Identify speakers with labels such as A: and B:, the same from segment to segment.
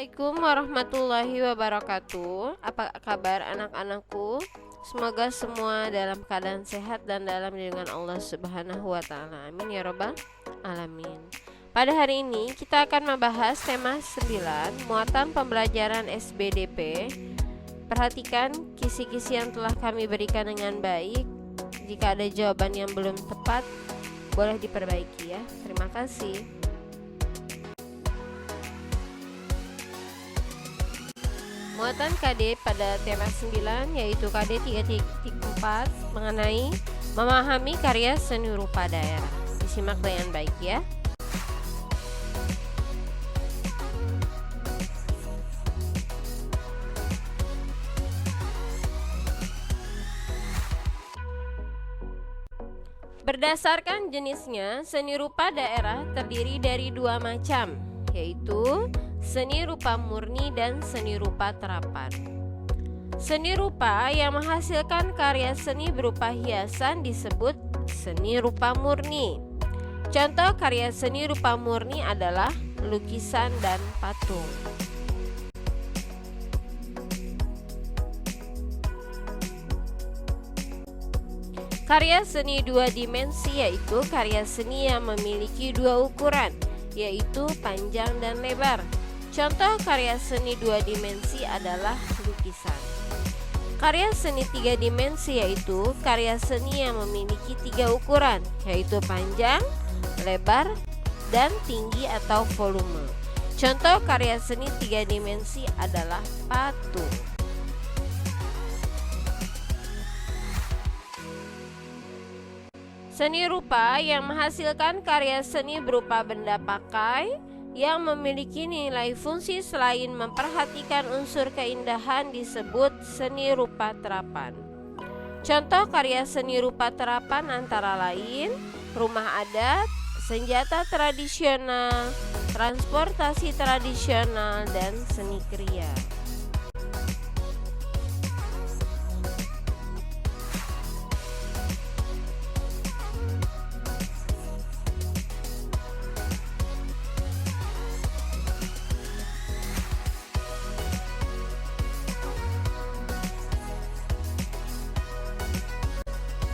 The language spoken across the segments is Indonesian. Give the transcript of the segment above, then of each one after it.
A: Assalamualaikum warahmatullahi wabarakatuh. Apa kabar anak-anakku? Semoga semua dalam keadaan sehat dan dalam lindungan Allah Subhanahu wa taala. Amin ya rabbal alamin. Pada hari ini kita akan membahas tema 9, muatan pembelajaran SBDP. Perhatikan kisi-kisi yang telah kami berikan dengan baik. Jika ada jawaban yang belum tepat, boleh diperbaiki ya. Terima kasih. Muatan KD pada tema 9 yaitu KD 3.4 mengenai memahami karya seni rupa daerah. Disimak dengan baik ya. Berdasarkan jenisnya, seni rupa daerah terdiri dari dua macam, yaitu seni rupa murni dan seni rupa terapan. Seni rupa yang menghasilkan karya seni berupa hiasan disebut seni rupa murni. Contoh karya seni rupa murni adalah lukisan dan patung. Karya seni dua dimensi yaitu karya seni yang memiliki dua ukuran, yaitu panjang dan lebar. Contoh karya seni dua dimensi adalah lukisan. Karya seni tiga dimensi yaitu karya seni yang memiliki tiga ukuran, yaitu panjang, lebar, dan tinggi atau volume. Contoh karya seni tiga dimensi adalah patung. Seni rupa yang menghasilkan karya seni berupa benda pakai yang memiliki nilai fungsi selain memperhatikan unsur keindahan disebut seni rupa terapan. Contoh karya seni rupa terapan antara lain rumah adat, senjata tradisional, transportasi tradisional, dan seni kriya.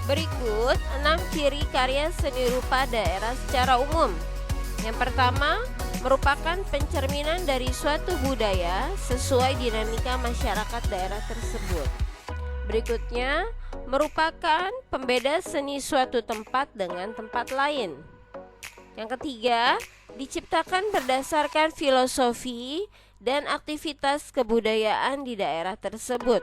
A: Berikut 6 ciri karya seni rupa daerah secara umum. Yang pertama, merupakan pencerminan dari suatu budaya sesuai dinamika masyarakat daerah tersebut. Berikutnya, merupakan pembeda seni suatu tempat dengan tempat lain. Yang ketiga, diciptakan berdasarkan filosofi dan aktivitas kebudayaan di daerah tersebut.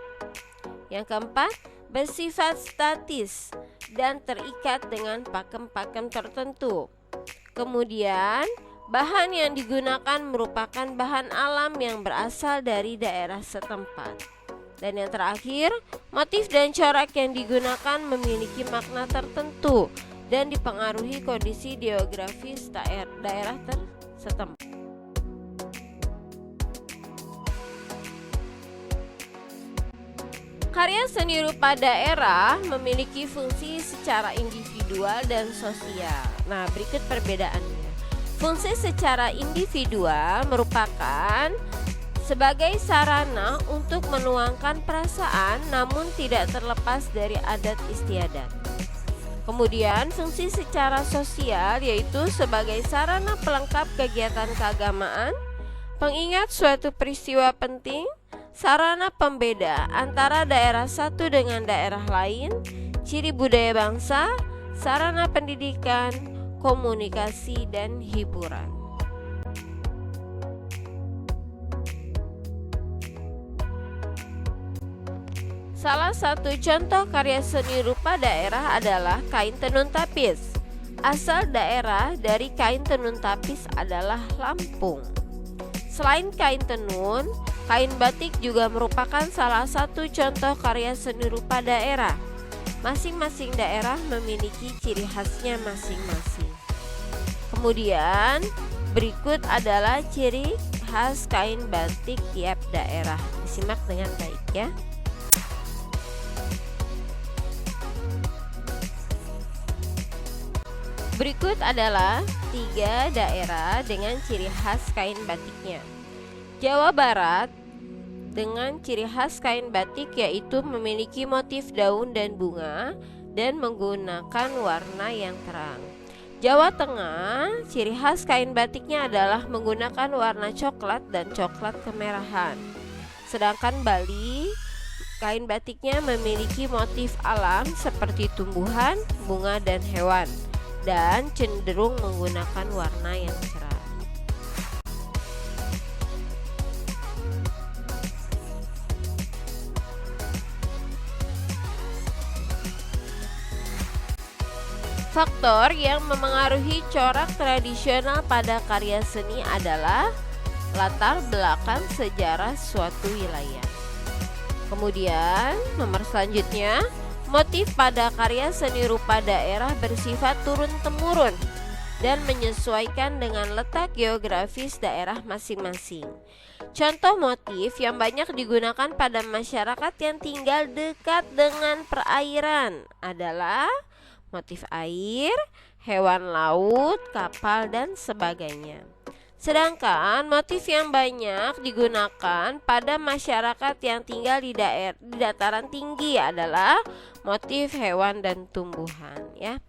A: Yang keempat, bersifat statis dan terikat dengan pakem-pakem tertentu. Kemudian, bahan yang digunakan merupakan bahan alam yang berasal dari daerah setempat. Dan yang terakhir, motif dan corak yang digunakan memiliki makna tertentu dan dipengaruhi kondisi geografis daerah setempat. Karya seni rupa daerah memiliki fungsi secara individual dan sosial. Nah, berikut perbedaannya. Fungsi secara individual merupakan sebagai sarana untuk menuangkan perasaan namun tidak terlepas dari adat istiadat. Kemudian, fungsi secara sosial yaitu sebagai sarana pelengkap kegiatan keagamaan, pengingat suatu peristiwa penting, sarana pembeda antara daerah satu dengan daerah lain, ciri budaya bangsa, sarana pendidikan, komunikasi, dan hiburan. Salah satu contoh karya seni rupa daerah adalah kain tenun tapis. Asal daerah dari kain tenun tapis adalah Lampung. Selain kain tenun, kain batik juga merupakan salah satu contoh karya seni rupa daerah. Masing-masing daerah memiliki ciri khasnya masing-masing. Kemudian, berikut adalah ciri khas kain batik tiap daerah. Disimak dengan baik ya. Berikut adalah 3 daerah dengan ciri khas kain batiknya. Jawa Barat dengan ciri khas kain batik yaitu memiliki motif daun dan bunga dan menggunakan warna yang terang. Jawa Tengah, ciri khas kain batiknya adalah menggunakan warna coklat dan coklat kemerahan. Sedangkan Bali, kain batiknya memiliki motif alam seperti tumbuhan, bunga, dan hewan, dan cenderung menggunakan warna yang cerah. Faktor yang memengaruhi corak tradisional pada karya seni adalah latar belakang sejarah suatu wilayah. Kemudian, nomor selanjutnya, motif pada karya seni rupa daerah bersifat turun-temurun dan menyesuaikan dengan letak geografis daerah masing-masing. Contoh motif yang banyak digunakan pada masyarakat yang tinggal dekat dengan perairan adalah motif air, hewan laut, kapal, dan sebagainya. Sedangkan motif yang banyak digunakan pada masyarakat yang tinggal di dataran tinggi adalah motif hewan dan tumbuhan, ya.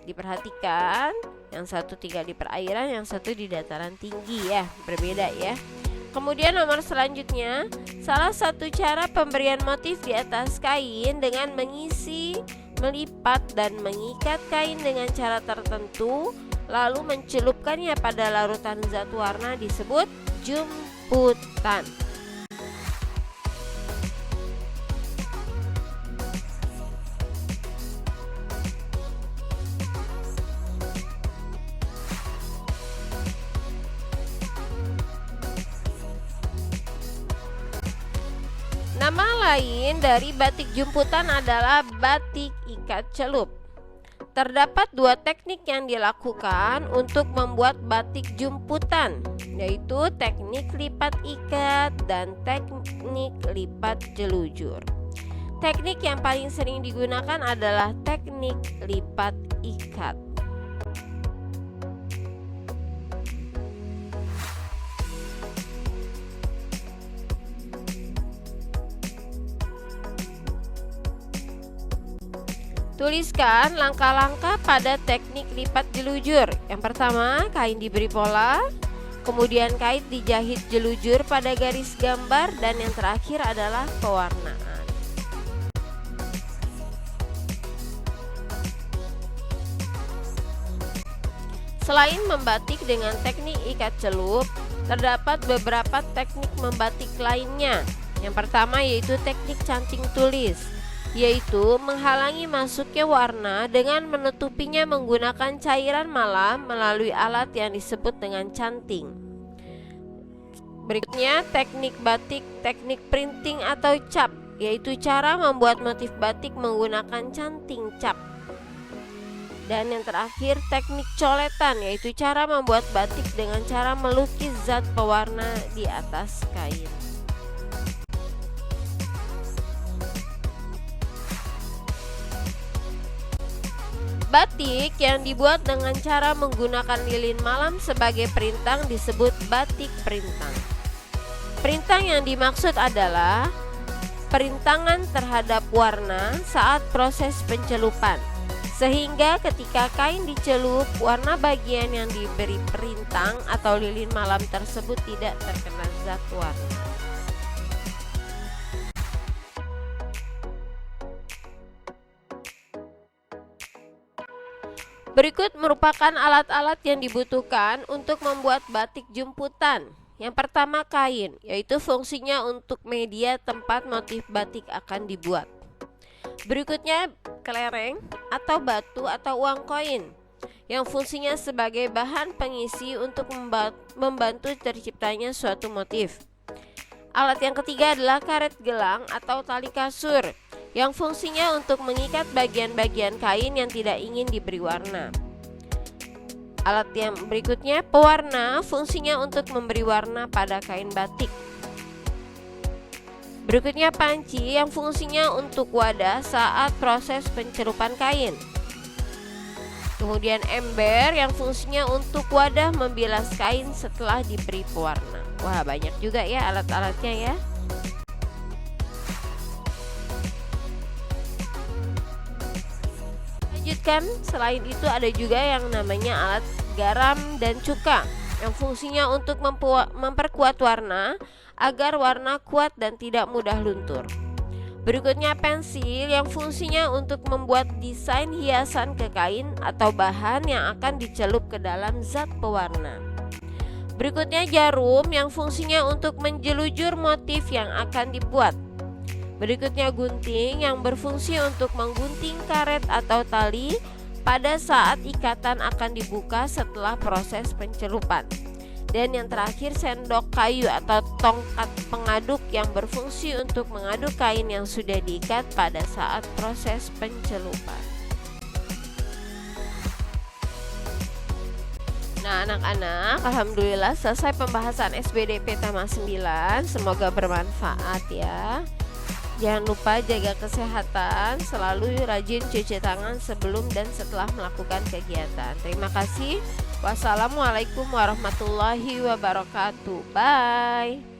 A: Diperhatikan, yang satu tinggal di perairan, yang satu di dataran tinggi, ya, berbeda, ya. Kemudian nomor selanjutnya, salah satu cara pemberian motif di atas kain dengan mengisi, melipat, dan mengikat kain dengan cara tertentu, lalu mencelupkannya pada larutan zat warna disebut jumputan. Nama lain dari batik jumputan adalah batik ikat celup. Terdapat dua teknik yang dilakukan untuk membuat batik jumputan, yaitu teknik lipat ikat dan teknik lipat jelujur. Teknik yang paling sering digunakan adalah teknik lipat ikat. Tuliskan langkah-langkah pada teknik lipat jelujur. Yang pertama, kain diberi pola, kemudian kain dijahit jelujur pada garis gambar, dan yang terakhir adalah pewarnaan. Selain membatik dengan teknik ikat celup, terdapat beberapa teknik membatik lainnya. Yang pertama yaitu teknik canting tulis, yaitu menghalangi masuknya warna dengan menutupinya menggunakan cairan malam melalui alat yang disebut dengan canting. Berikutnya teknik batik, teknik printing atau cap, yaitu cara membuat motif batik menggunakan canting cap. Dan yang terakhir teknik coletan, yaitu cara membuat batik dengan cara melukis zat pewarna di atas kain. Batik yang dibuat dengan cara menggunakan lilin malam sebagai perintang disebut batik perintang. Perintang yang dimaksud adalah perintangan terhadap warna saat proses pencelupan, sehingga ketika kain dicelup, warna bagian yang diberi perintang atau lilin malam tersebut tidak terkena zat warna. Berikut merupakan alat-alat yang dibutuhkan untuk membuat batik jumputan. Yang pertama kain, yaitu fungsinya untuk media tempat motif batik akan dibuat. Berikutnya kelereng atau batu atau uang koin, yang fungsinya sebagai bahan pengisi untuk membantu terciptanya suatu motif. Alat yang ketiga adalah karet gelang atau tali kasur, yang fungsinya untuk mengikat bagian-bagian kain yang tidak ingin diberi warna. Alat yang berikutnya pewarna, fungsinya untuk memberi warna pada kain batik. Berikutnya panci, yang fungsinya untuk wadah saat proses pencelupan kain. Kemudian ember, yang fungsinya untuk wadah membilas kain setelah diberi pewarna. Wah, banyak juga ya alat-alatnya ya. Lanjutkan, selain itu ada juga yang namanya alat garam dan cuka yang fungsinya untuk memperkuat warna agar warna kuat dan tidak mudah luntur. Berikutnya pensil yang fungsinya untuk membuat desain hiasan ke kain atau bahan yang akan dicelup ke dalam zat pewarna. Berikutnya jarum yang fungsinya untuk menjelujur motif yang akan dibuat. Berikutnya gunting yang berfungsi untuk menggunting karet atau tali pada saat ikatan akan dibuka setelah proses pencelupan. Dan yang terakhir sendok kayu atau tongkat pengaduk yang berfungsi untuk mengaduk kain yang sudah diikat pada saat proses pencelupan. Nah anak-anak, alhamdulillah selesai pembahasan SBDP tema 9. Semoga bermanfaat ya. Jangan lupa jaga kesehatan, selalu rajin cuci tangan sebelum dan setelah melakukan kegiatan. Terima kasih. Wassalamualaikum warahmatullahi wabarakatuh. Bye.